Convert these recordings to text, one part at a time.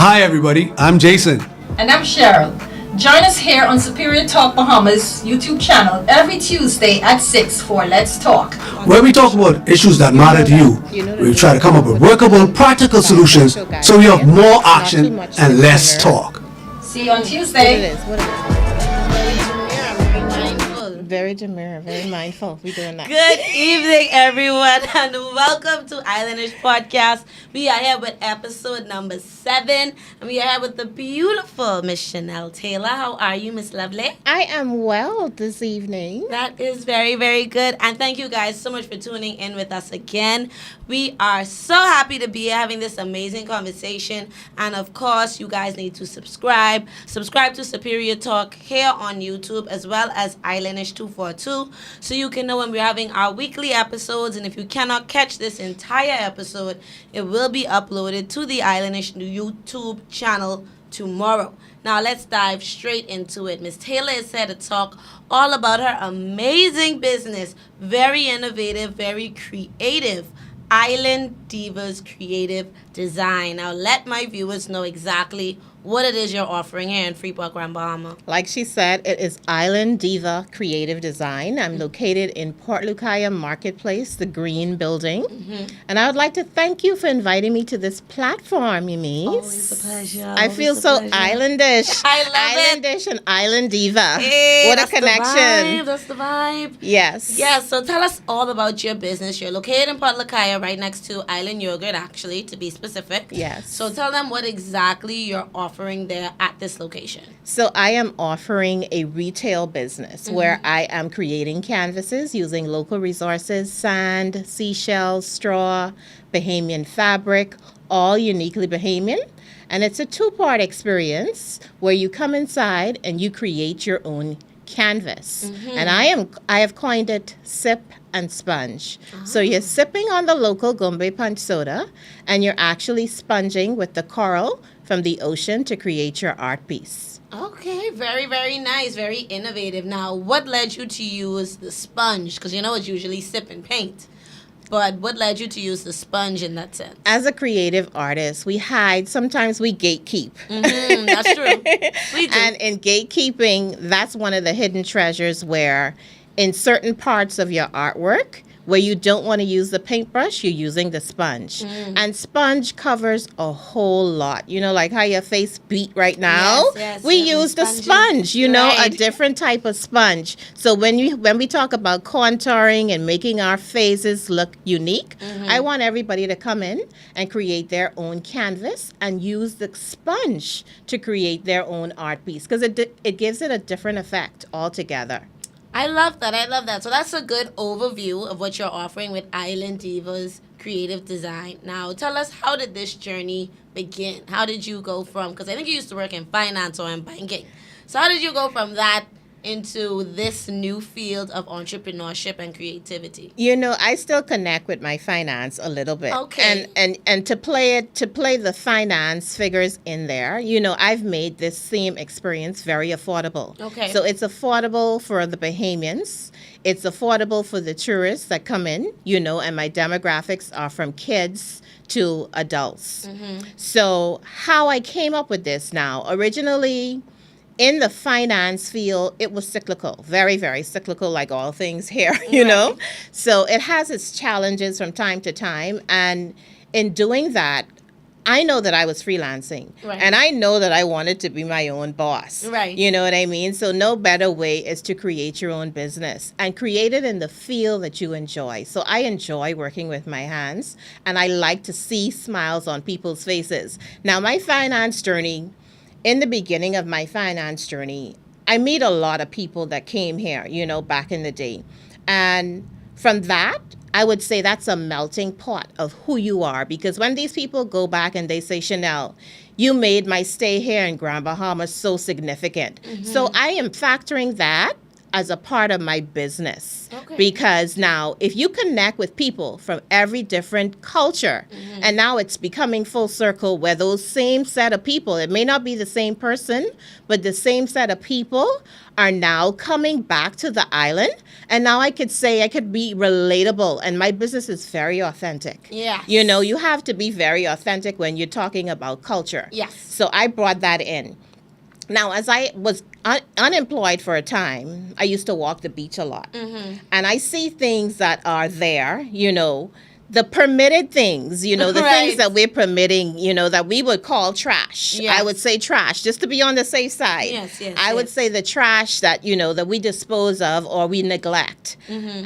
Hi everybody, I'm Jason. And I'm Cheryl. Join us here on Superior Talk Bahamas YouTube channel every Tuesday at 6 for Let's Talk. Where we talk about issues that matter to you. We try to come up with workable, practical solutions so you have more action and less talk. See you on Tuesday. What it is. Very demure, very mindful. We're doing that. Good evening, everyone, and welcome to Islandish Podcast. We are here with episode number 7, and we are here with the beautiful Miss Shanelle Taylor. How are you, Miss Lovely? I am well this evening. That is very, very good, and thank you guys so much for tuning in with us again. We are so happy to be here having this amazing conversation, and of course, you guys need to subscribe to Superior Talk here on YouTube, as well as Islandish 242, so you can know when we're having our weekly episodes. And if you cannot catch this entire episode, it will be uploaded to the Islandish YouTube channel tomorrow. Now let's dive straight into it. Miss Taylor is here to talk all about her amazing business, very innovative, very creative, Island Divas Creative Design. Now let my viewers know exactly what it is you're offering here in Freeport, Grand Bahama. Like she said, it is Island Diva Creative Design. I'm located in Port Lucaya Marketplace, the Green Building. And I would like to thank you for inviting me to this platform, Yumi. Always a pleasure. I feel so Islandish. I love Islandish and Island Diva. Hey, what a that's connection. That's the vibe. Yes. Yeah, so tell us all about your business. You're located in Port Lucaya, right next to Island Yogurt, actually, to be specific. Yes. So tell them what exactly you're offering there at this location. So I am offering a retail business where I am creating canvases using local resources, sand, seashells, straw, Bahamian fabric, all uniquely Bahamian. And it's a 2-part experience where you come inside and you create your own canvas. And I have coined it sip and sponge. So you're sipping on the local Gombe punch soda and you're actually sponging with the coral from the ocean to create your art piece. Okay, very, very nice, very innovative. Now, what led you to use the sponge? Because it's usually sip and paint. But what led you to use the sponge in that sense? As a creative artist, we hide, sometimes we gatekeep. That's true. We do. And in gatekeeping, that's one of the hidden treasures where in certain parts of your artwork, where you don't want to use the paintbrush, you're using the sponge. And sponge covers a whole lot. Like how your face beat right now? Yes, we use the sponge, a Right. different type of sponge. So when we talk about contouring and making our faces look unique, I want everybody to come in and create their own canvas and use the sponge to create their own art piece because it gives it a different effect altogether. I love that. So that's a good overview of what you're offering with Island Divas Creative Design. Now, tell us, how did this journey begin? How did you go from, because I think you used to work in finance or in banking. So how did you go from that into this new field of entrepreneurship and creativity? I still connect with my finance a little bit. Okay. And to play the finance figures in there, I've made this theme experience very affordable. Okay. So it's affordable for the Bahamians. It's affordable for the tourists that come in, and my demographics are from kids to adults. So how I came up with this now, originally, in the finance field, it was cyclical, very, very cyclical, like all things here, know. So it has its challenges from time to time. And in doing that, I know that I was freelancing. Right. And I know that I wanted to be my own boss. Right. You know what I mean? So no better way is to create your own business and create it in the field that you enjoy. So I enjoy working with my hands, and I like to see smiles on people's faces. Now, my finance journey, in the beginning of my finance journey, I meet a lot of people that came here, back in the day. And from that, I would say that's a melting pot of who you are. Because when these people go back and they say, Shanelle, you made my stay here in Grand Bahama so significant. So I am factoring that as a part of my business. Okay. Because now if you connect with people from every different culture, and now it's becoming full circle where those same set of people, it may not be the same person, but the same set of people are now coming back to the island. And now I could say I could be relatable, and my business is very authentic. Yes. You know, you have to be very authentic when you're talking about culture. Yes. So I brought that in. Now, as I was unemployed for a time, I used to walk the beach a lot. And I see things that are there, you know, the permitted things, you know, the Right. things that we're permitting, you know, that we would call trash. Yes. I would say trash, just to be on the safe side. Yes, I would yes. say the trash that, you know, that we dispose of or we neglect.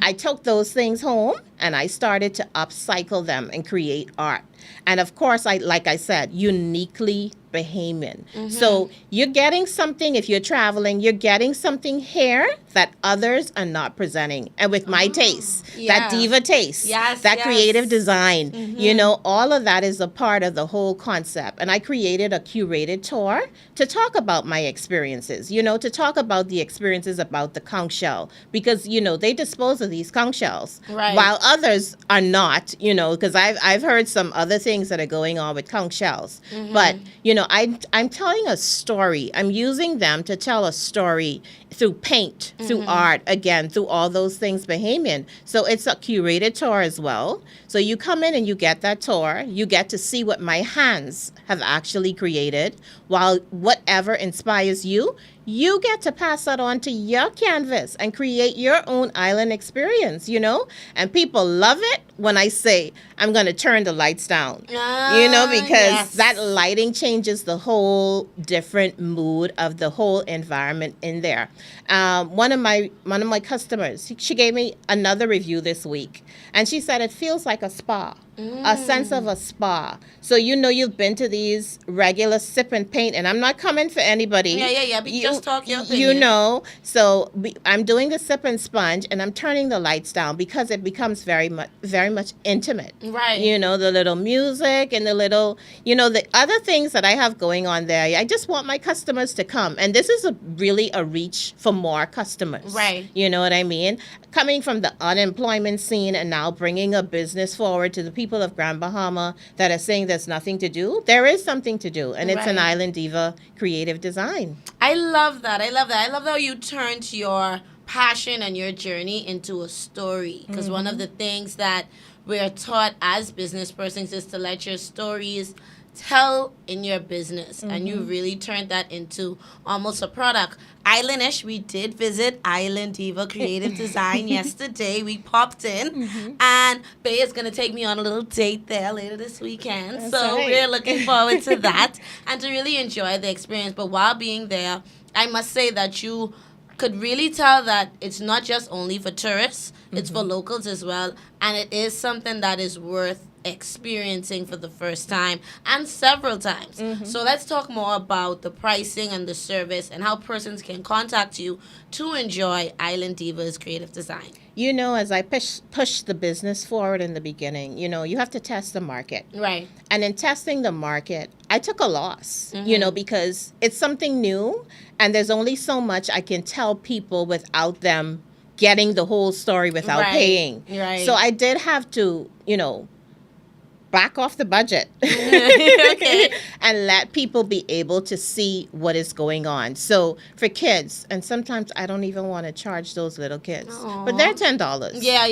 I took those things home and I started to upcycle them and create art. And of course, like I said, uniquely Bahamian. So you're getting something, if you're traveling, you're getting something here that others are not presenting. And with my taste, yeah. that diva taste, Yes, that yes. creative design, you know, all of that is a part of the whole concept. And I created a curated tour to talk about my experiences, you know, to talk about the experiences about the conch shell. Because, you know, they dispose of these conch shells. Right. While others are not, you know, because I've heard some other things that are going on with conch shells. But, you know, I'm telling a story. I'm using them to tell a story through paint, through art, again, through all those things Bahamian. So it's a curated tour as well. So you come in and you get that tour. You get to see what my hands have actually created, while whatever inspires you, you get to pass that on to your canvas and create your own island experience, you know? And people love it when I say, I'm going to turn the lights down, you know, because yes. that lighting changes the whole different mood of the whole environment in there. One of my customers, she gave me another review this week, and she said it feels like a spa. A sense of a spa. So you know you've been to these regular sip and paint, and I'm not coming for anybody. Yeah. But just talk your You opinion. know, so I'm doing the sip and sponge, and I'm turning the lights down because it becomes very much intimate. Right. You know, the little music and the little, you know, the other things that I have going on there. I just want my customers to come, and this is really a reach for more customers. Right. You know what I mean? Coming from the unemployment scene and now bringing a business forward to the people of Grand Bahama that are saying there's nothing to do. There is something to do, and it's an Right. Island Diva creative design. I love that. I love how you turned your passion and your journey into a story. Because one of the things that we're taught as business persons is to let your stories tell in your business. And you really turned that into almost a product. Islandish, we did visit Island Diva Creative Design yesterday. We popped in, and Bay is going to take me on a little date there later this weekend. That's so right. we're looking forward to that and to really enjoy the experience. But while being there, I must say that you could really tell that it's not just only for tourists, it's for locals as well. And it is something that is worth experiencing for the first time and several times. So let's talk more about the pricing and the service and how persons can contact you to enjoy Island Diva's creative design. You know, as I push the business forward in the beginning, you know, you have to test the market. Right. And in testing the market, I took a loss, you know, because it's something new, and there's only so much I can tell people without them getting the whole story without Right. paying. Right. So I did have to, you know, back off the budget Okay. and let people be able to see what is going on. So for kids, and sometimes I don't even want to charge those little kids, but they're $10. Yeah.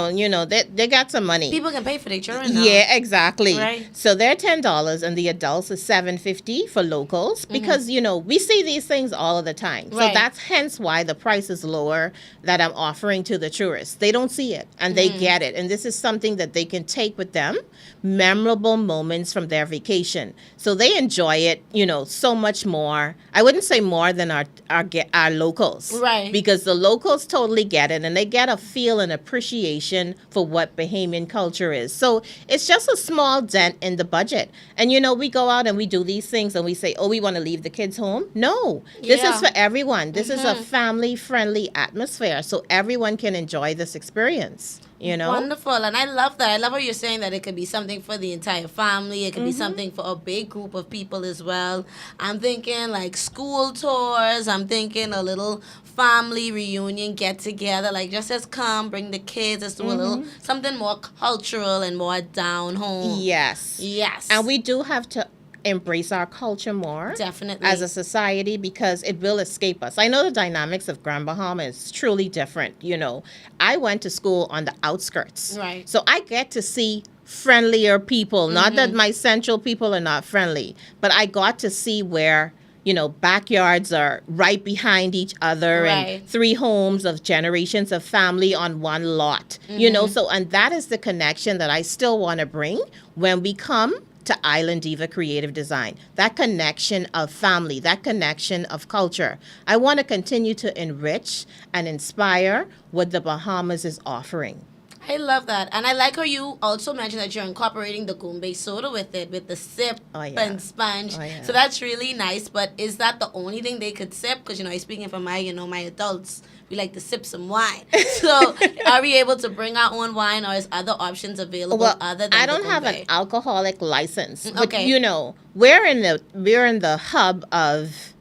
You know, they got some money. People can pay for their children now. Yeah, exactly. Right. So they're $10, and the adults is $7.50 for locals, because you know we see these things all of the time. So Right. that's hence why the price is lower that I'm offering to the tourists. They don't see it, and they get it, and this is something that they can take with them, memorable moments from their vacation. So they enjoy it, you know, so much more. I wouldn't say more than our locals, Right. Because the locals totally get it, and they get a feel and appreciation for what Bahamian culture is. So it's just a small dent in the budget. And you know, we go out and we do these things, and we say, "Oh, we want to leave the kids home." No, this Yeah. is for everyone. This is a family-friendly atmosphere, so everyone can enjoy this experience. you know? Wonderful. And I love that. I love how you're saying that it could be something for the entire family. It could be something for a big group of people as well. I'm thinking like school tours. I'm thinking a little family reunion get together. Like just as come, bring the kids. Let's do a little something more cultural and more down home. Yes. Yes. And we do have to embrace our culture more. Definitely. As a society, because it will escape us. I know the dynamics of Grand Bahama is truly different. You know, I went to school on the outskirts. Right. So I get to see friendlier people. Not that my central people are not friendly, but I got to see where, you know, backyards are right behind each other Right. and 3 homes of generations of family on one lot. You know, so, and that is the connection that I still want to bring when we come to Island Diva Creative Design. That connection of family, that connection of culture. I want to continue to enrich and inspire what the Bahamas is offering. I love that. And I like how you also mentioned that you're incorporating the Goombay soda with it, with the sip Oh, yeah. and sponge. Oh, yeah. So that's really nice. But is that the only thing they could sip? Because, you know, speaking for my adults, we like to sip some wine. So are we able to bring our own wine, or is other options available Well, other than I the don't have an Goombay? alcoholic license, but Okay. you know, we're in the hub of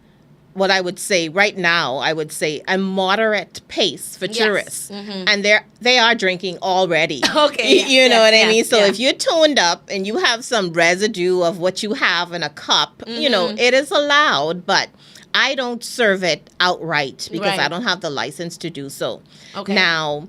what I would say right now. I would say a moderate pace for Yes. tourists, and they are drinking already. Okay, yes, you know yes, what I yes, mean. So yes. if you're tuned up and you have some residue of what you have in a cup, you know, it is allowed, but I don't serve it outright because Right. I don't have the license to do so. Okay. Now,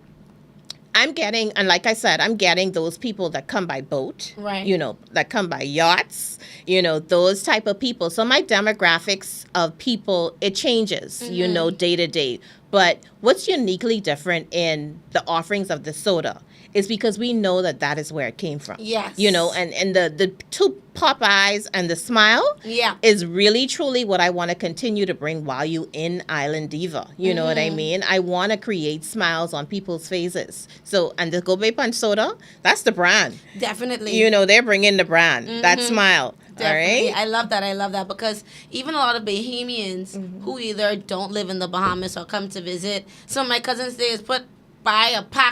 I'm getting, and like I said, I'm getting those people that come by boat, Right. you know, that come by yachts, you know, those type of people. So my demographics of people, it changes, you know, day to day. But what's uniquely different in the offerings of the soda is because we know that that is where it came from. Yes. You know, and the 2 pop eyes and the smile Yeah. is really truly what I want to continue to bring while you in Island Diva. You know what I mean? I want to create smiles on people's faces. So, and the Gobe Punch Soda, that's the brand. Definitely. You know, they're bringing the brand, that smile. Definitely. All right? I love that. I love that because even a lot of Bahamians who either don't live in the Bahamas or come to visit, some of my cousins say is buy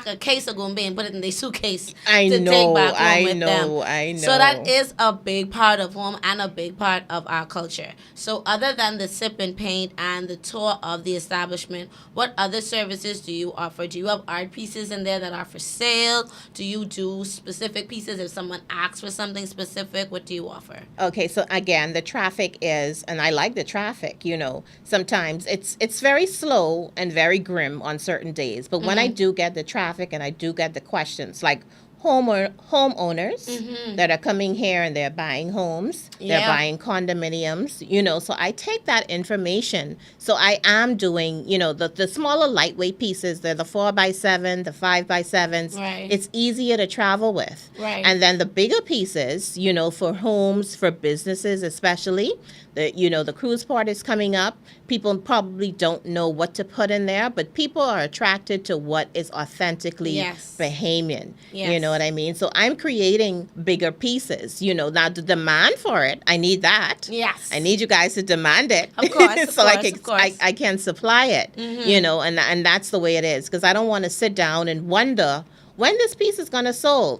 a case of Goombay and put it in their suitcase I to know, take back home I with know, them. I know. So that is a big part of home and a big part of our culture. So other than the sip and paint and the tour of the establishment, what other services do you offer? Do you have art pieces in there that are for sale? Do you do specific pieces if someone asks for something specific? What do you offer? Okay, so again, the traffic is, and I like the traffic, you know, sometimes it's very slow and very grim on certain days. But when I do get the traffic and I do get the questions, like homeowners that are coming here and they're buying homes, they're Yeah. buying condominiums, you know, so I take that information. So I am doing, you know, the smaller lightweight pieces, they're the 4x7, the 5x7s. Right. It's easier to travel with. Right. And then the bigger pieces, you know, for homes, for businesses especially, the cruise part is coming up. People probably don't know what to put in there, but people are attracted to what is authentically Yes. Bahamian. Yes. You know what I mean? So I'm creating bigger pieces. You know, now the demand for it, I need that. Yes. I need you guys to demand it. Of course, so of course. I can supply it. You know, and that's the way it is, because I don't want to sit down and wonder when this piece is going to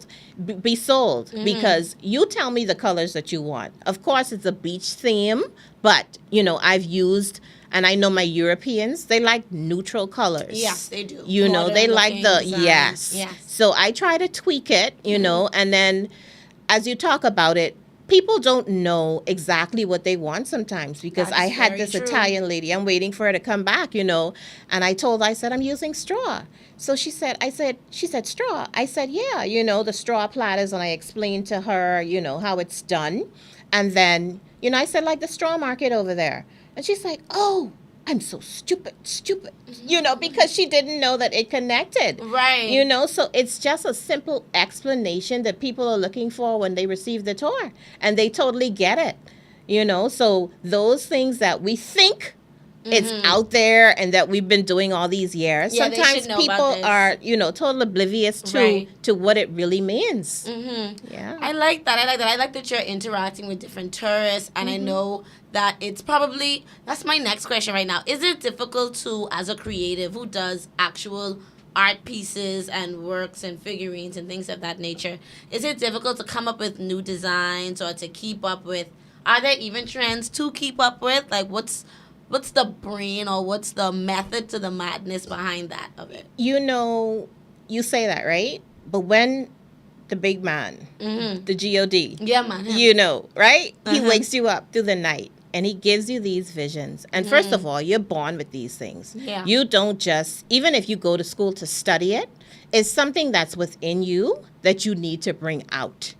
be sold, because you tell me the colors that you want. Of course, it's a beach theme, but, you know, I've used, and I know my Europeans, they like neutral colors. Yes, they do. You know, they Modern like the, looking design. yes. Yes. So I try to tweak it, you know, and then as you talk about it, people don't know exactly what they want sometimes, because That is I had very this true. Italian lady, I'm waiting for her to come back, you know, and I said, I'm using straw. So she said, straw. I said, yeah, you know, the straw platters, and I explained to her, you know, how it's done. And then, you know, I said, like the straw market over there. And she's like, oh, I'm so stupid, you know, because she didn't know that it connected. Right. You know, so it's just a simple explanation that people are looking for when they receive the tour, and they totally get it. You know, so those things that we think it's out there and that we've been doing all these years, Yeah, they sometimes should know about people this. are, you know, totally oblivious to Right. to what it really means. Yeah. I like that. I like that you're interacting with different tourists, and I know that it's probably, that's my next question right now. Is it difficult to, as a creative who does actual art pieces and works and figurines and things of that nature, is it difficult to come up with new designs or to keep up with? Are there even trends to keep up with? Like, what's the brain or what's the method to the madness behind that of it? You know, you say that, right? But when the big man, the God, Yeah, man. him. you know, right? He Uh-huh. wakes you up through the night and he gives you these visions. And first of all, you're born with these things. Yeah. You don't just, even if you go to school to study it, it's something that's within you that you need to bring out.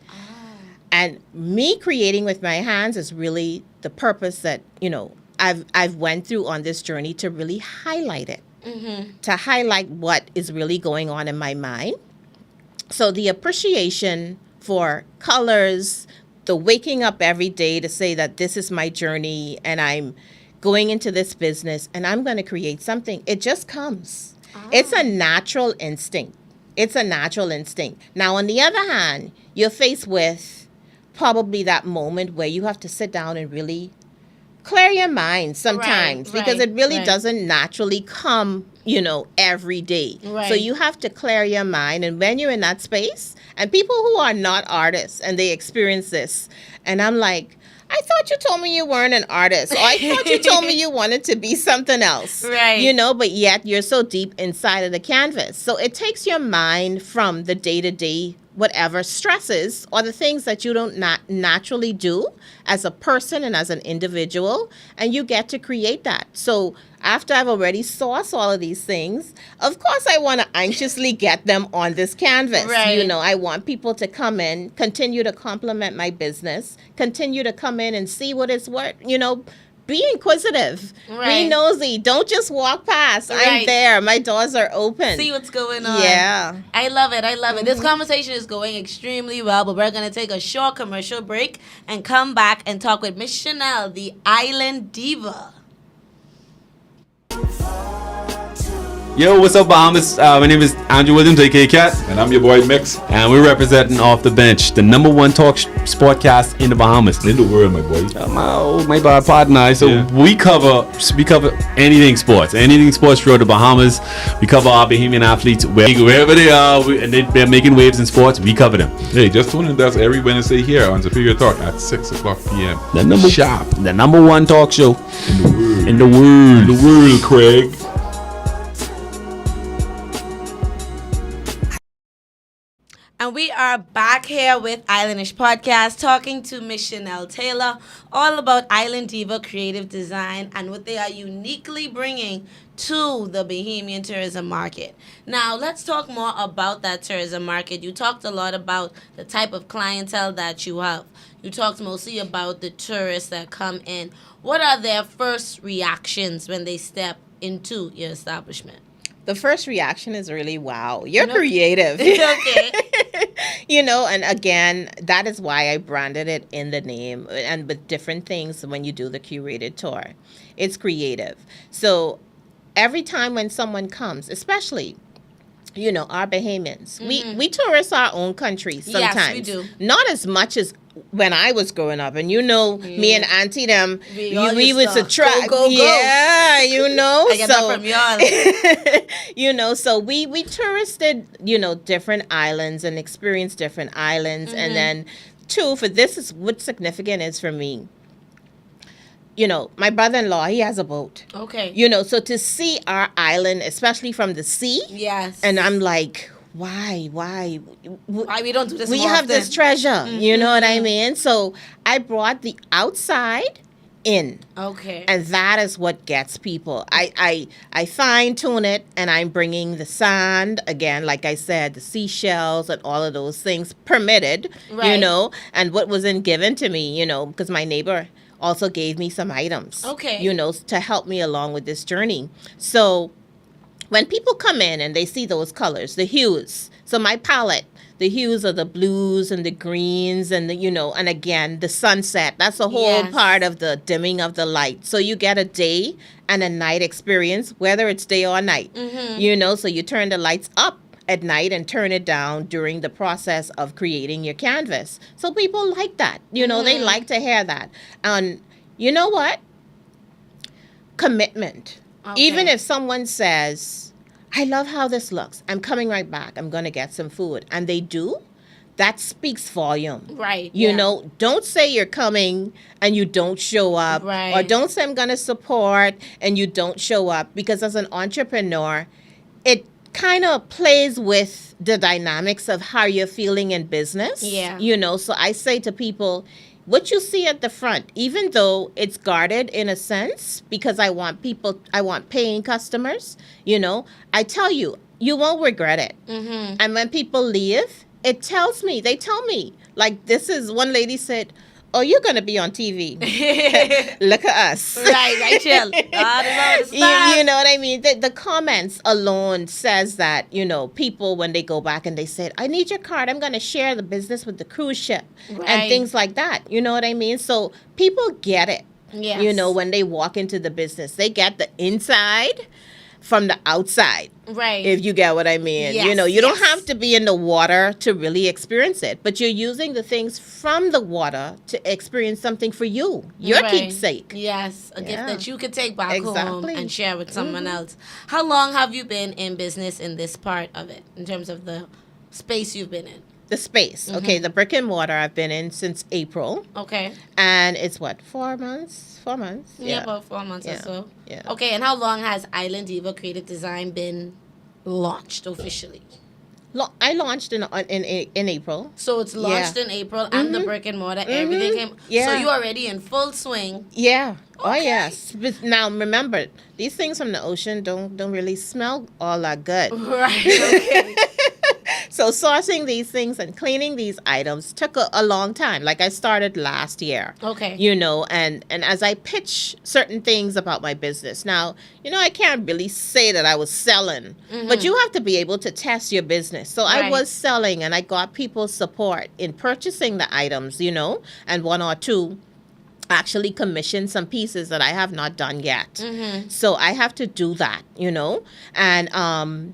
And me creating with my hands is really the purpose that, you know, I've went through on this journey to really highlight it, to highlight what is really going on in my mind. So the appreciation for colors, the waking up every day to say that this is my journey and I'm going into this business and I'm going to create something, it just comes. It's a natural instinct. It's a natural instinct. Now, on the other hand, you're faced with probably that moment where you have to sit down and really clear your mind sometimes because it really doesn't naturally come, you know, every day. So you have to clear your mind. And when you're in that space, and people who are not artists and they experience this, and I'm like, I thought you told me you weren't an artist. Or I thought you told me you wanted to be something else. Right. You know, but yet you're so deep inside of the canvas. So it takes your mind from the day-to-day whatever stresses or the things that you don't naturally do as a person and as an individual, and you get to create that. So after I've already sourced all of these things, of course I want to anxiously get them on this canvas. Right. You know, I want people to come in, continue to compliment my business, continue to come in and see what it's worth, you know. Be inquisitive. Right. Be nosy. Don't just walk past. I'm Right. there. My doors are open. See what's going on. Yeah. I love it. I love it. This conversation is going extremely well, but we're going to take a short commercial break and come back and talk with Miss Shanelle, the Island Diva. Yo, what's up, Bahamas? My name is Andrew Williams, aka Cat, And I'm your boy Mix. and we're representing Off the Bench, the number one talk sportcast in the Bahamas. In the world, my boy. My bad partner. So Yeah. we cover anything sports throughout the Bahamas. We cover our Bahamian athletes wherever they are, and they're making waves in sports. We cover them. Hey, just tune in to us every Wednesday here on Superior Talk at 6 o'clock p.m. Sharp. The number one talk show In the world. in the world. The world, Craig. And we are back here with Islandish Podcast talking to Miss Shanelle Taylor all about Island Diva creative design and what they are uniquely bringing to the Bahamian tourism market. Now, let's talk more about that tourism market. You talked a lot about the type of clientele that you have. You talked mostly about the tourists that come in. What are their first reactions when they step into your establishment? The first reaction is really, wow, you're No. creative. Okay. You know, and again, that is why I branded it in the name and with different things when you do the curated tour. It's creative. So every time when someone comes, especially, you know, our Bahamians, we tourist our own country sometimes. Yes, we do. Not as much as when I was growing up. And you know, me and Auntie them, We all we used was to a track. go, go, go. Yeah, you know. I get that from y'all. You know, so we touristed, you know, different islands and experienced different islands. And then, two, for this is what's significant is for me. You know, my brother-in-law, he has a boat. Okay. You know, so to see our island, especially from the sea, Yes. and I'm like, why? Why we don't do this We more have this often? treasure, you know what I mean? So I brought the outside in. Okay. And that is what gets people. I fine tune it, and I'm bringing the sand again, like I said, the seashells and all of those things permitted, you Right. know, and what wasn't given to me, you know, because my neighbor also gave me some items, Okay. you know, to help me along with this journey. So when people come in and they see those colors, the hues, so my palette, the hues are the blues and the greens and the, you know, and again, the sunset, that's a whole Yes. part of the dimming of the light. So you get a day and a night experience, whether it's day or night, you know, so you turn the lights up at night and turn it down during the process of creating your canvas. So people like that, you know, they like to hear that. And you know what? Commitment. Okay. Even if someone says, I love how this looks. I'm coming right back. I'm going to get some food. And they do. That speaks volume. Right. You yeah. know, don't say you're coming and you don't show up. Right. Or don't say I'm going to support and you don't show up. Because as an entrepreneur, it kind of plays with the dynamics of how you're feeling in business. Yeah. You know, so I say to people, what you see at the front, even though it's guarded in a sense, because I want paying customers, you know, I tell you, you won't regret it. Mm-hmm. And when people leave, they tell me, like this is one lady said, oh, you're going to be on TV. Look at us. Right, chill. You know what I mean? The comments alone says that, you know, people, when they go back and they said, I need your card, I'm going to share the business with the cruise ship and things like that. You know what I mean? So people get it. Yes. You know, when they walk into the business, they get the inside from the outside. Right. If you get what I mean. Yes, you know, you don't have to be in the water to really experience it, but you're using the things from the water to experience something for you, your keepsake. Yes, a gift Yeah. that you could take back home Exactly. and share with someone else. How long have you been in business in this part of it, in terms of the space you've been in? The space. Okay, the brick and mortar I've been in since April. Okay. And it's what, 4 months? 4 months? Yeah, about 4 months or Yeah. so. Yeah. Okay, and how long has Island Diva Creative Design been launched officially? I launched in April. So it's launched in April, and the brick and mortar, everything came. Yeah. So you're already in full swing. Yeah. Oh Okay. yes. But now remember, these things from the ocean don't really smell all that good. Right. Okay. So sourcing these things and cleaning these items took a long time. Like I started last year. Okay. You know, and as I pitch certain things about my business. Now, you know, I can't really say that I was selling, but you have to be able to test your business. So I Right. was selling, and I got people's support in purchasing the items, you know, and one or two actually commissioned some pieces that I have not done yet. So I have to do that, you know. And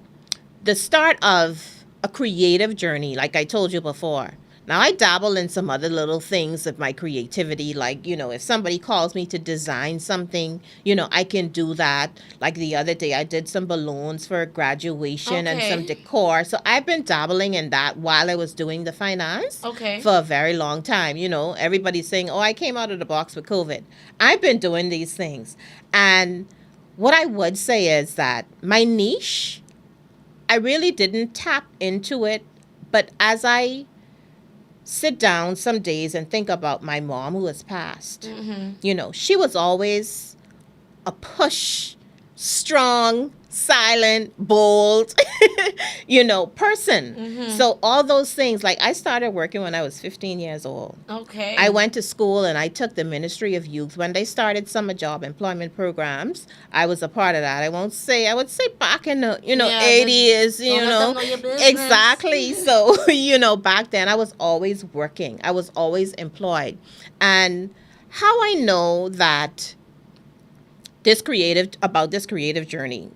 the start of a creative journey, like I told you before. Now, I dabble in some other little things of my creativity, like, you know, if somebody calls me to design something, you know, I can do that. Like the other day, I did some balloons for a graduation and some decor. So I've been dabbling in that while I was doing the finance for a very long time. You know, everybody's saying, oh, I came out of the box with COVID. I've been doing these things. And what I would say is that my niche, I really didn't tap into it, but as I sit down some days and think about my mom who has passed, you know, she was always a push, strong, silent, bold, you know, person. So all those things, like I started working when I was 15 years old. Okay. I went to school and I took the Ministry of Youth. When they started summer job employment programs, I was a part of that. I would say back in the, you know, 80s, you don't let know. them know your business. Exactly. So, you know, back then I was always working. I was always employed. And how I know that this creative journey,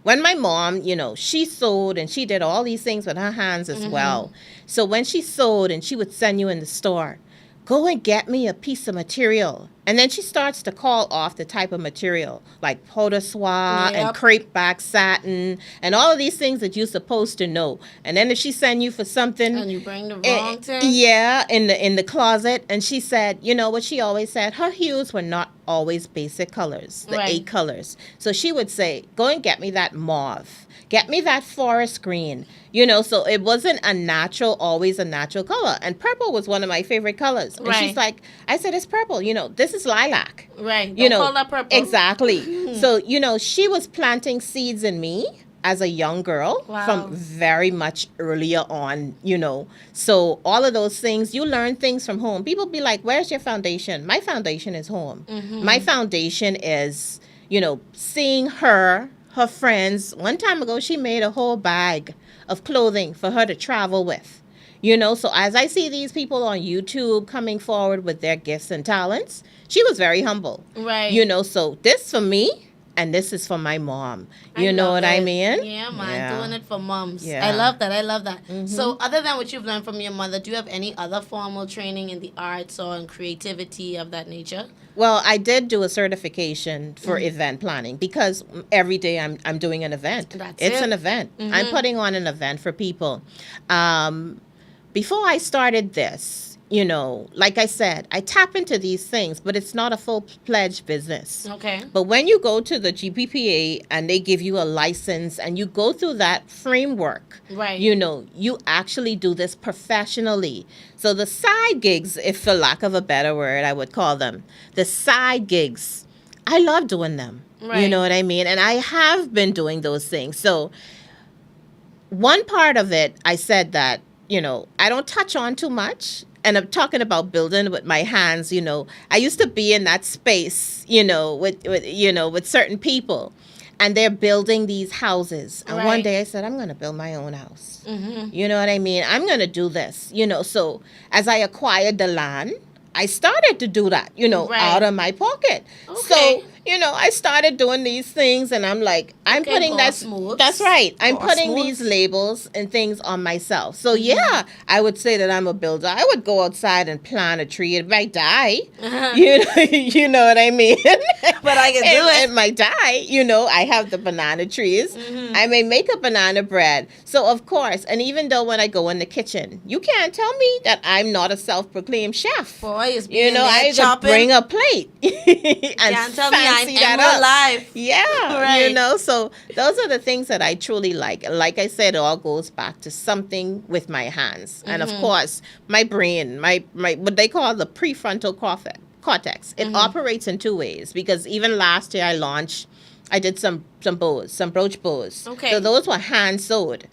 when my mom, you know, she sewed and she did all these things with her hands as well. So when she sewed and she would send you in the store, go and get me a piece of material. And then she starts to call off the type of material, like powder soie and crepe back satin and all of these things that you're supposed to know. And then if she send you for something, and you bring the wrong thing. yeah, in the closet, and she said, you know what she always said, her hues were not always basic colors, the 8 colors. So she would say, go and get me that mauve. Get me that forest green. You know, so it wasn't always a natural color. And purple was one of my favorite colors. And she's like, I said, it's purple. You know, this is lilac. Right. You Don't know, call that purple. Exactly. So, you know, she was planting seeds in me as a young girl from very much earlier on, you know. So all of those things, you learn things from home. People be like, where's your foundation? My foundation is home. My foundation is, you know, seeing her friends. One time ago, she made a whole bag of clothing for her to travel with. You know, so as I see these people on YouTube coming forward with their gifts and talents, she was very humble. Right. You know, so this for me, and this is for my mom. You know what I mean? Yeah, man. Doing it for moms. Yeah. I love that. So other than what you've learned from your mother, do you have any other formal training in the arts or in creativity of that nature? Well, I did do a certification for event planning because every day I'm doing an event. It's an event. I'm putting on an event for people. Before I started this, like I said, I tap into these things, but it's not a full-fledged business. Okay. But when you go to the GPPA and they give you a license and you go through that framework, Right. you actually do this professionally. So the side gigs, if for lack of a better word, I would call them, the side gigs, I love doing them. Right. You know what I mean? And I have been doing those things. So one part of it, I said that, I don't touch on too much. And I'm talking about building with my hands, I used to be in that space, with certain people. And they're building these houses. And one day I said, I'm going to build my own house. You know what I mean? I'm going to do this, So as I acquired the land, I started to do that, out of my pocket. Okay. So, I started doing these things and I'm like, I'm putting that. That's right. I'm putting these labels and things on myself. So, yeah, I would say that I'm a builder. I would go outside and plant a tree. It might die. You know what I mean? But I can do it. It might die. I have the banana trees. I may make a banana bread. So, of course, and even though when I go in the kitchen, you can't tell me that I'm not a self-proclaimed chef. Boy, it's being I could bring a plate and can't tell me I'm fancy that Emerald up. Life. Yeah, Right. So those are the things that I truly like. Like I said, it all goes back to something with my hands, and of course, my brain, my what they call the prefrontal cortex. It operates in two ways because even last year I did some bows, some brooch bows. Okay. So those were hand sewed,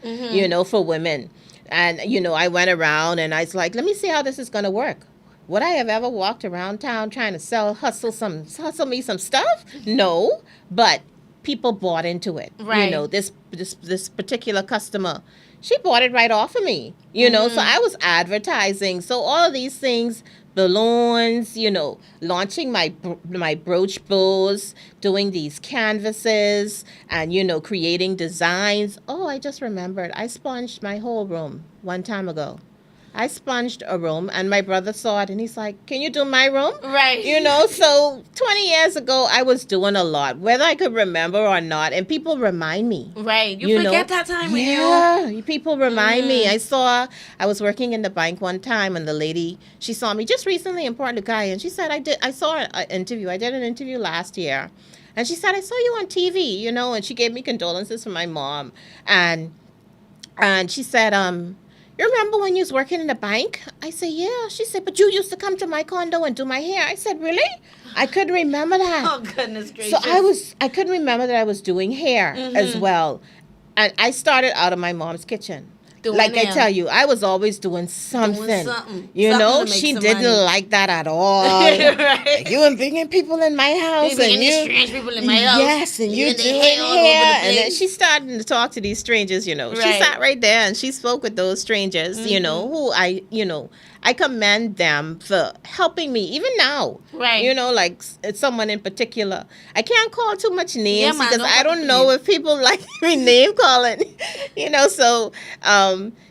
for women. And, I went around and I was like, let me see how this is going to work. Would I have ever walked around town trying to hustle me some stuff? No, but people bought into it. Right. This particular customer, she bought it right off of me. So I was advertising. So all of these things, balloons, launching my brooch bows, doing these canvases, and creating designs. Oh, I just remembered. I sponged my whole room one time ago. I sponged a room, and my brother saw it, and he's like, can you do my room? Right. So 20 years ago, I was doing a lot, whether I could remember or not, and people remind me. Right. You forget that time when Yeah, people remind me. I was working in the bank one time, and the lady, she saw me just recently in Port Lucie, and she said, I saw an interview. I did an interview last year, and she said, I saw you on TV, and she gave me condolences for my mom, and she said, you remember when you was working in the bank? I said, yeah. She said, but you used to come to my condo and do my hair. I said, really? I couldn't remember that. Oh, goodness gracious. So I couldn't remember that I was doing hair as well. And I started out of my mom's kitchen. Like I tell you, I was always doing something. Something She to didn't money. like that at all. Right. You and bringing people in my house. Bringing these strange people in my house. Yes, and you Leaving doing their hair all over the hair. And then place. she started to talk to these strangers, She Right. sat right there and she spoke with those strangers, who I commend them for helping me, even now. Right. Like it's someone in particular. I can't call too much names man, because don't I call don't know if people like me name calling. So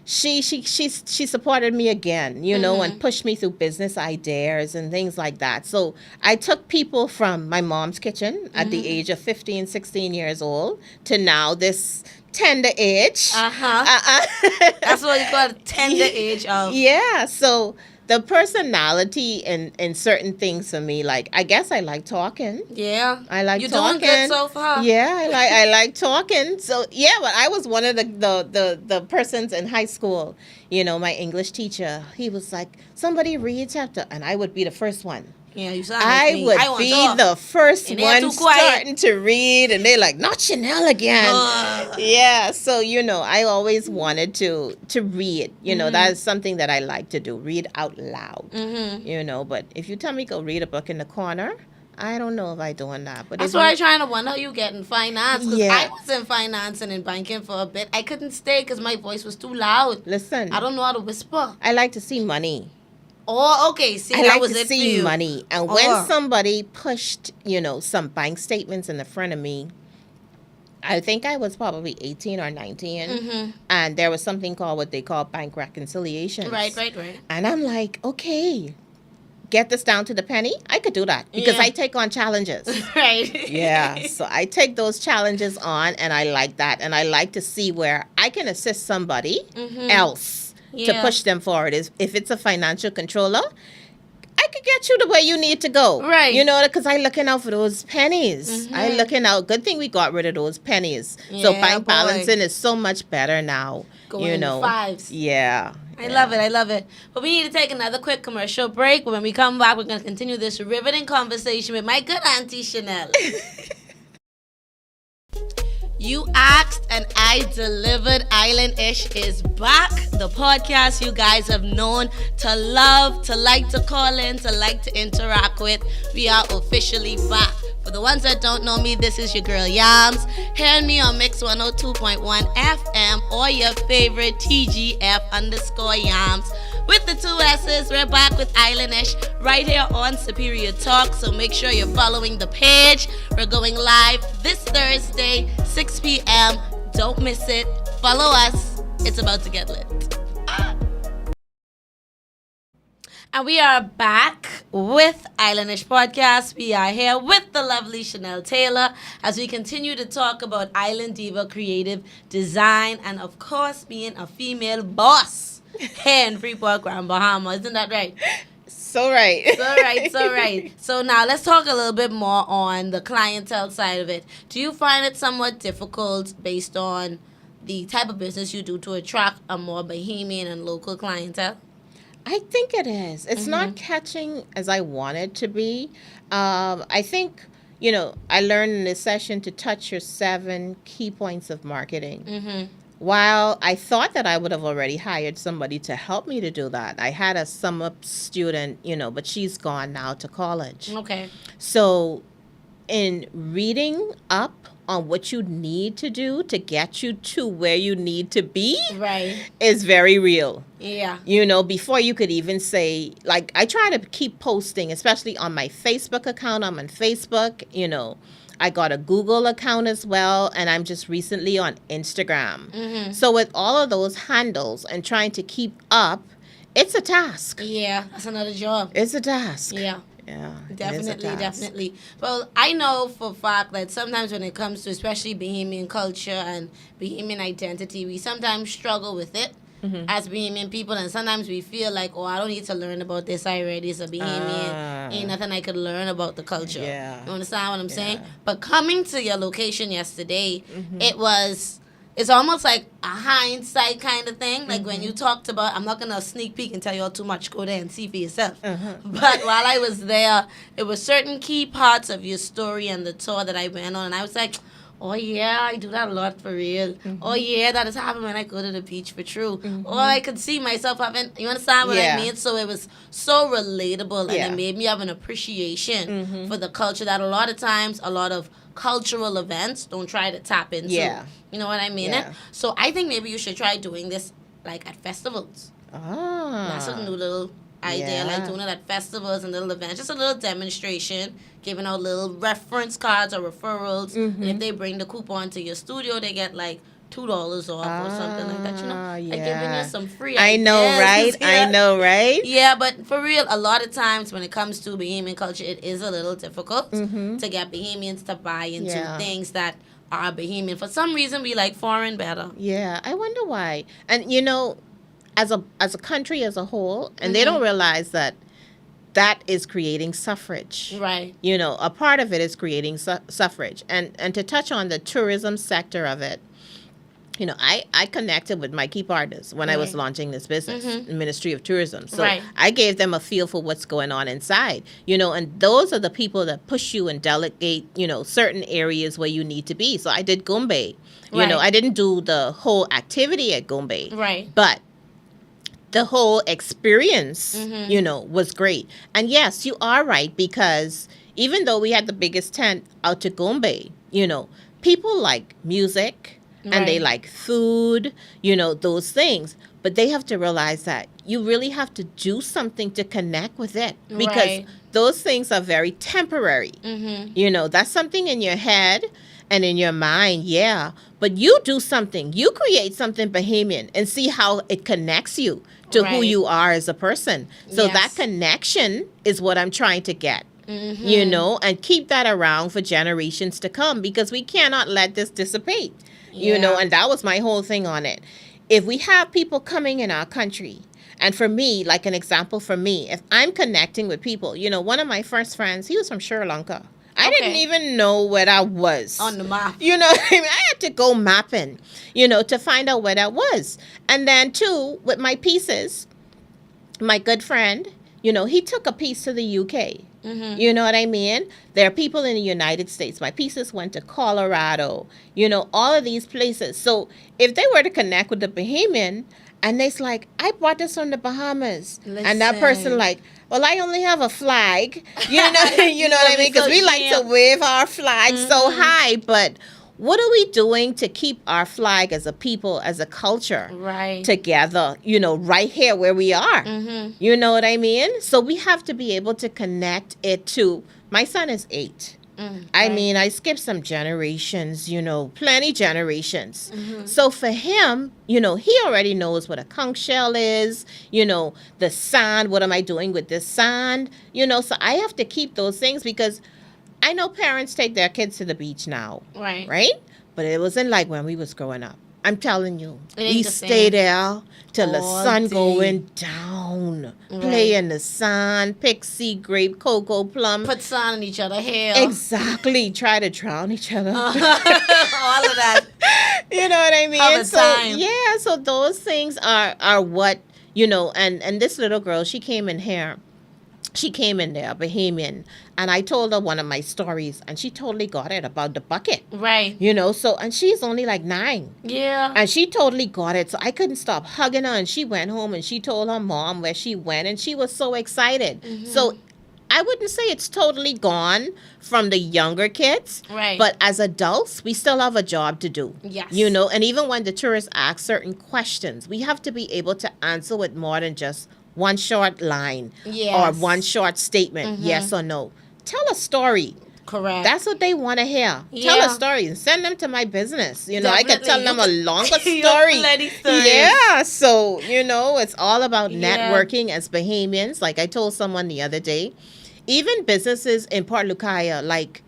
she supported me again, and pushed me through business ideas and things like that. So I took people from my mom's kitchen at the age of 15, 16 years old to now this tender age. That's what you call tender age of. Yeah, so the personality in certain things for me, like I guess I like talking. Yeah. I like You're talking. doing good so far. Yeah, I like talking. So yeah, but I was one of the persons in high school. My English teacher, he was like, somebody read chapter, and I would be the first one. Yeah, you sound like I me. would want be talk. the first And they're one too quiet. starting to read, and they're like, not Shanelle again. Yeah, so I always wanted to read. That is something that I like to do, read out loud. But if you tell me go read a book in the corner, I don't know if I doing that. But That's why I'm trying to wonder how you get in finance. Because Yeah. I was in finance and in banking for a bit. I couldn't stay because my voice was too loud. Listen, I don't know how to whisper. I like to see money. Oh, okay. See, I that like was to it for see you. money. And when somebody pushed, some bank statements in the front of me, I think I was probably 18 or 19. And there was something called what they call bank reconciliation. Right. And I'm like, okay, get this down to the penny, I could do that because Yeah. I take on challenges. Right. Yeah, so I take those challenges on, and I like that, and I like to see where I can assist somebody else to Yeah. push them forward. If it's a financial controller, I could get you to where you need to go. Right. You know, because I'm looking out for those pennies. I'm looking out. Good thing we got rid of those pennies. So Yeah, bank boy. balancing is so much better now. Going you in the know. fives. Yeah. I love it. I love it. But we need to take another quick commercial break. But when we come back, we're going to continue this riveting conversation with my good auntie, Shanelle. You asked and I delivered. Islandish is back. The podcast you guys have known to love, to like to call in, to like to interact with. We are officially back. For the ones that don't know me, this is your girl Yams. Hearing me on Mix 102.1 FM or your favorite TGF_Yams. With the 2 S's, we're back with Islandish right here on Superior Talk. So make sure you're following the page. We're going live this Thursday, 6 p.m. Don't miss it. Follow us. It's about to get lit. And we are back with Islandish Podcast. We are here with the lovely Shanelle Taylor as we continue to talk about Island Diva creative design and, of course, being a female boss here in Freeport, Grand Bahama. Isn't that right? So right. So right. So now let's talk a little bit more on the clientele side of it. Do you find it somewhat difficult based on the type of business you do to attract a more Bahamian and local clientele? I think it is. It's not catching as I want it to be. I think, I learned in this session to touch your 7 key points of marketing. While I thought that I would have already hired somebody to help me to do that, I had a summer student, but she's gone now to college. Okay. So in reading up on what you need to do to get you to where you need to be Right. is very real. Yeah. Before you could even say, like, I try to keep posting, especially on my Facebook account. I'm on Facebook, I got a Google account as well, and I'm just recently on Instagram. So with all of those handles and trying to keep up, it's a task. Yeah, that's another job. It's a task. Yeah. Yeah. it is a Definitely, task. definitely. Well, I know for a fact that sometimes when it comes to especially Bahamian culture and Bahamian identity, we sometimes struggle with it as Bahamian people, and sometimes we feel like, I don't need to learn about this. I already is a Bahamian. Ain't nothing I could learn about the culture. Yeah. You understand what I'm saying? But coming to your location yesterday, it's almost like a hindsight kind of thing. Like when you talked about, I'm not going to sneak peek and tell you all too much. Go there and see for yourself. But while I was there, it was certain key parts of your story and the tour that I went on. And I was like, oh, yeah, I do that a lot for real. Oh, yeah, that has happened when I go to the beach for true. Or I could see myself having, you understand what I mean? So it was so relatable and it made me have an appreciation for the culture that a lot of times, a lot of cultural events don't try to tap into. Yeah. You know what I mean? Yeah. So I think maybe you should try doing this like at festivals. That's a new little idea. Yeah. Like doing it at festivals and little events. Just a little demonstration, giving out little reference cards or referrals. And if they bring the coupon to your studio, they get like $2 off or something like that. Like giving you some free I ideas. know, right? Yeah. I know, right? Yeah, but for real, a lot of times when it comes to Bahamian culture, it is a little difficult to get Bahamians to buy into things that are Bahamian. For some reason, we like foreign better. Yeah, I wonder why. And as a country as a whole, and they don't realize that is creating suffrage. Right. A part of it is creating suffrage. And to touch on the tourism sector of it, I connected with my key partners when I was launching this business, the Ministry of Tourism. So I gave them a feel for what's going on inside, and those are the people that push you and delegate, certain areas where you need to be. So I did Gombe. I didn't do the whole activity at Gombe. Right. But the whole experience, was great. And yes, you are right, because even though we had the biggest tent out to Gombe, people like music. And they like food, those things. But they have to realize that you really have to do something to connect with it. Because those things are very temporary. That's something in your head and in your mind, But you do something. You create something Bahamian and see how it connects you to who Right. you are as a person. So Yes. that connection is what I'm trying to get. You know, and keep that around for generations to come, because we cannot let this dissipate. You know, Yeah. and that was my whole thing on it. If we have people coming in our country, and for me, like an example for me, if I'm connecting with people, you know, one of my first friends, he was from Sri Lanka. I didn't Okay. even know where that was. On the map. You know what I mean? I had to go mapping, you know, to find out where that was. And then, too, with my pieces, my good friend, you know, he took a piece to the UK. You know what I mean? There are people in the United States. My pieces went to Colorado, you know, all of these places. So if they were to connect with the Bahamian, and they's like, I bought this from the Bahamas. And that person Listen. like, well, I only have a flag. You know, you know what I mean? Because so we like to champ. wave our flag so high. But what are we doing to keep our flag as a people, as a culture, Right. together, you know, right here where we are? You know what I mean? So we have to be able to connect it to, my son is 8. I mean, I skipped some generations, you know, plenty generations. So for him, you know, he already knows what a conch shell is, you know, the sand, what am I doing with this sand? You know, so I have to keep those things, because I know parents take their kids to the beach now, Right. right? But it wasn't like when we was growing up. I'm telling you, It ain't we the stay same. there till the All sun day. going down, play in the sun, pick sea grape, cocoa, plum. Put sun on each other hair. Exactly. Try to drown each other. All of that. You know what I mean? Have a So time. yeah, so those things are what, you know, and this little girl, she came in here. She came in there, Bahamian, and I told her one of my stories, and she totally got it about the bucket. Right. You know, so, and she's only like 9. Yeah. And she totally got it. So I couldn't stop hugging her. And she went home and she told her mom where she went. And she was so excited. So I wouldn't say it's totally gone from the younger kids. Right. But as adults, we still have a job to do. Yes. You know, and even when the tourists ask certain questions, we have to be able to answer with more than just one short line Yes. or one short statement, yes or no. Tell a story. Correct. That's what they want to hear. Tell Yeah. a story and send them to my business. You know, I could Definitely. tell You them a could- longer You have story. plenty stories. Yeah. So, you know, it's all about Yeah. networking as Bahamians. Like I told someone the other day, even businesses in Port Lucaya, like,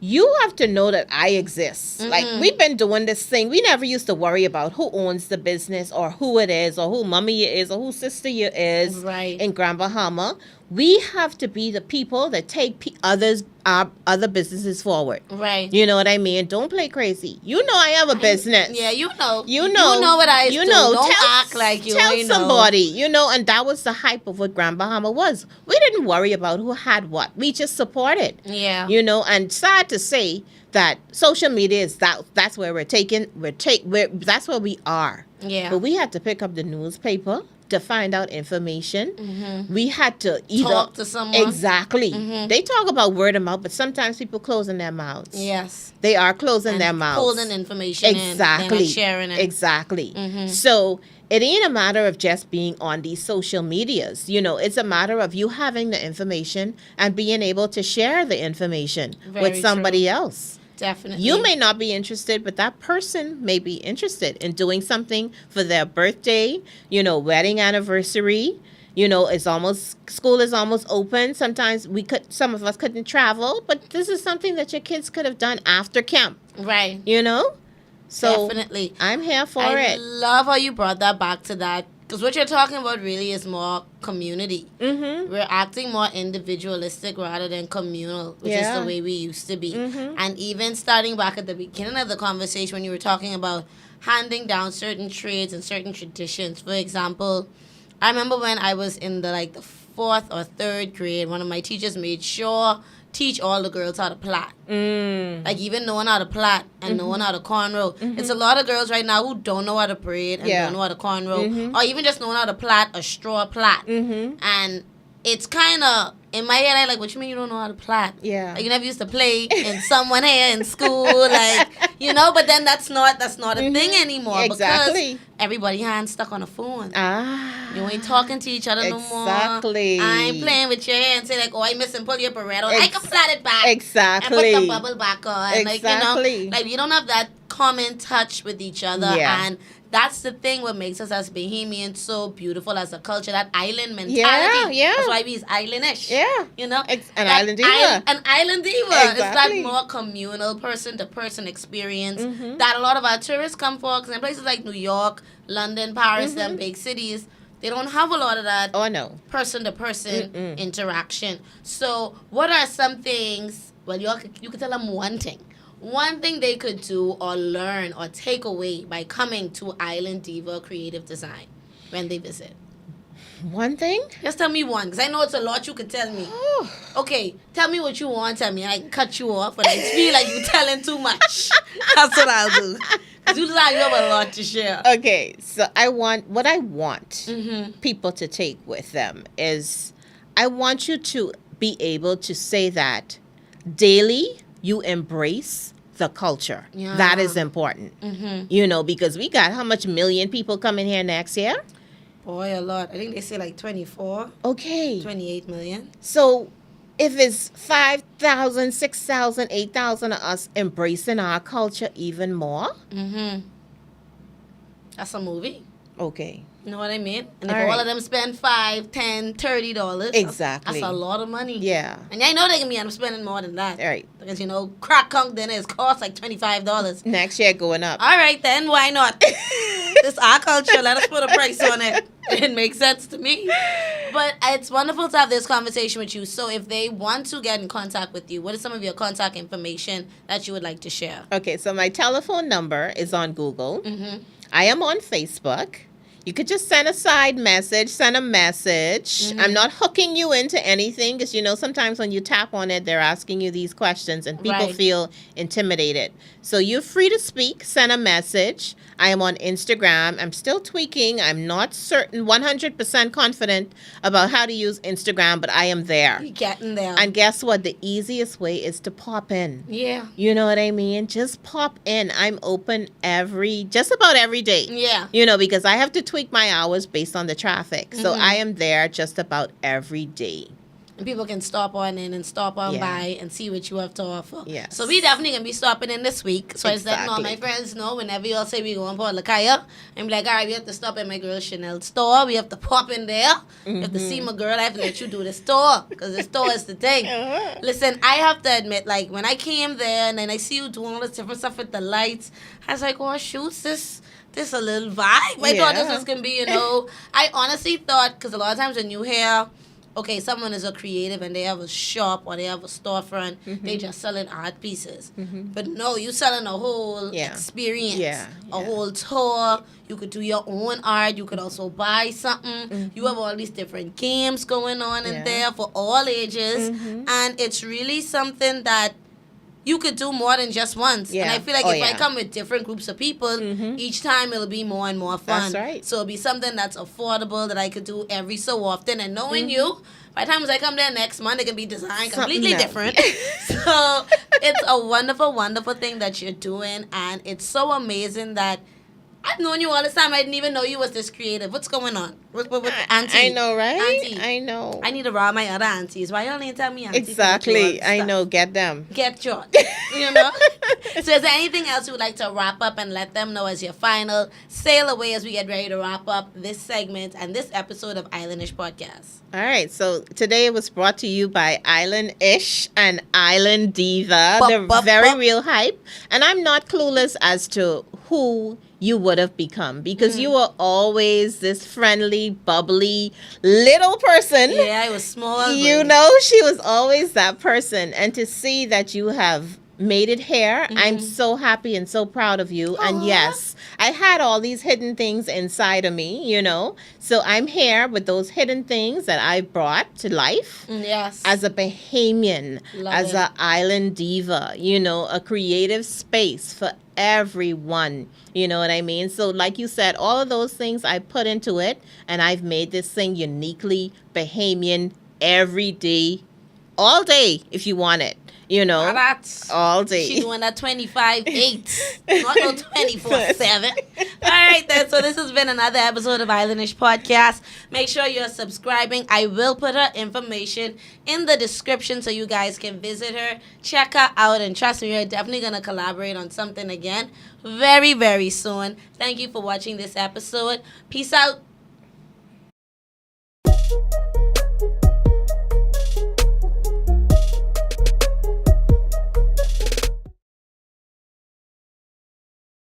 you have to know that I exist. Like, we've been doing this thing. We never used to worry about who owns the business or who it is or who mommy you is or who sister you is Right. in Grand Bahama. We have to be the people that take other businesses forward. Right. You know what I mean? Don't play crazy. You know I have a business. Yeah, you know. You know. You know what I You do. know. Don't Tell- act like you Tell ain't know. somebody. You know, and that was the hype of what Grand Bahama was. We didn't worry about who had what. We just supported. Yeah. You know, and sad to say that social media is that's where that's where we are. Yeah. But we had to pick up the newspaper to find out information. We had to either Talk to someone. Exactly. They talk about word of mouth, but sometimes people closing their mouths. Yes. They are closing And their mouths. holding information in, they're Exactly. not sharing it. Exactly. So it ain't a matter of just being on these social medias. You know, it's a matter of you having the information and being able to share the information Very with somebody true. else. Definitely. You may not be interested, but that person may be interested in doing something for their birthday, you know, wedding anniversary. You know, school is almost open. Sometimes some of us couldn't travel, but this is something that your kids could have done after camp, Right. you know? So Definitely. I'm here for I it. love how you brought that back to that. Because what you're talking about really is more community. We're acting more individualistic rather than communal, which is Yeah. the way we used to be. And even starting back at the beginning of the conversation when you were talking about handing down certain trades and certain traditions. For example, I remember when I was in the 4th or 3rd grade, one of my teachers made sure teach all the girls how to plait. Like even knowing how to plait and knowing how to cornrow. It's a lot of girls right now who don't know how to braid and Yeah. don't know how to cornrow, or even just knowing how to plait a straw plait. And it's kind of in my head, I like, what you mean you don't know how to plait? Yeah. Like you never used to play in someone hair in school, like, you know. But then that's not a thing anymore Exactly. because everybody hands stuck on a phone. Ah. You ain't talking to each other no more. Exactly. I ain't playing with your hair and say like, oh, I miss and pull your barrette on. I can plait it back. Exactly. And put the bubble back on. Like, you Exactly. know, like we don't have that common touch with each other. Yeah. And that's the thing what makes us as Bahamians so beautiful as a culture, that island mentality. Yeah, yeah. That's why we's islandish. Yeah. You know? An That island diva. An island diva. It's that Exactly. more communal person-to-person experience Mm-hmm. that a lot of our tourists come for. Because in places like New York, London, Paris, Mm-hmm. them big cities, they don't have a lot of that Oh, no. person-to-person interaction. So what are some things, well, you could tell them one thing they could do or learn or take away by coming to Island Diva Creative Design when they visit? One thing? Just tell me one, because I know it's a lot you could tell me. Okay, tell me what you want to tell me. I can cut you off, but I feel like you're telling too much. That's what I'll do. Because you have a lot to share. Okay, so what I want people to take with them is I want you to be able to say that daily you embrace the culture. Yeah. That is important. You know, because we got how much million people coming here next year? Boy, a lot. I think they say like 24, Okay. 28 million. So if it's 5,000, 6,000, 8,000 of us embracing our culture even more, That's a movie. okay. You know what I mean? And if All all right. of them spend $5, $10, $30, Exactly. that's a lot of money. Yeah. And I know they can be end up spending more than that. All right. Because, you know, crack conch dinners cost like $25. Next year going up. All right, then, why not? This our culture. Let us put a price on it. It makes sense to me. But it's wonderful to have this conversation with you. So if they want to get in contact with you, what is some of your contact information that you would like to share? Okay, so my telephone number is on Google. I am on Facebook. You could just send a side message, send a message. I'm not hooking you into anything because, you know, sometimes when you tap on it, they're asking you these questions and people Right. feel intimidated. So you're free to speak, send a message. I am on Instagram. I'm still tweaking. I'm not certain, 100% confident about how to use Instagram, but I am there. You're getting there. And guess what? The easiest way is to pop in. Yeah. You know what I mean? Just pop in. I'm open just about every day. Yeah. You know, because I have to tweak my hours based on the traffic. So I am there just about every day. And people can stop on in and stop on Yeah. by and see what you have to offer. Yes. So we definitely going to be stopping in this week. So I just letting all my Exactly. friends know whenever y'all say we going for Lakaya, I'm like, all right, we have to stop at my girl Shanelle store. We have to pop in there. You have to see my girl. I have to let you do the store because the store is the thing. Listen, I have to admit, like, when I came there and then I see you doing all this different stuff with the lights, I was like, oh, shoots, this a little vibe. I thought this Yeah. was going to be, you know, I honestly thought, because a lot of times when you hear, okay, someone is a creative and they have a shop or they have a storefront, they just selling art pieces. But no, you selling a whole Yeah. experience, Yeah, a yeah. whole tour. You could do your own art. You could also buy something. You have all these different games going on in Yeah. there for all ages. And it's really something that you could do more than just once. And Yeah. I feel like Oh, if I yeah. come with different groups of people, each time it'll be more and more fun. That's right. So it'll be something that's affordable that I could do every so often. And knowing you, by the time I come there next month, it can be designed completely else. different. So it's a wonderful, wonderful thing that you're doing. And it's so amazing that I've known you all this time. I didn't even know you was this creative. What's going on? With auntie? I know, right? Auntie. I know. I need to rob my other aunties. Why y'all ain't tell me auntie? Exactly. I know. Get them. Get yours. You know? So is there anything else you would like to wrap up and let them know as your final sail away as we get ready to wrap up this segment and this episode of Islandish Podcast? All right. So today it was brought to you by Islandish and Island Diva. Bop, The bop, very bop. real hype. And I'm not clueless as to who you would have become because you were always this friendly, bubbly little person. Yeah, I was small. You but- know, she was always that person. And to see that you have made it here, I'm so happy and so proud of you. And Aw. yes, I had all these hidden things inside of me, you know. So I'm here with those hidden things that I brought to life Yes. as a Bahamian, Love as it. a island diva, you know, a creative space for everyone. You know what I mean? So like you said, all of those things I put into it, and I've made this thing uniquely Bahamian every day, all day if you want it. you know, That's all day. She doing that 25/8, not no 24/7. All right, then. So this has been another episode of Islandish Podcast. Make sure you're subscribing. I will put her information in the description so you guys can visit her, check her out, and trust me, we're definitely gonna collaborate on something again very, very soon. Thank you for watching this episode. Peace out.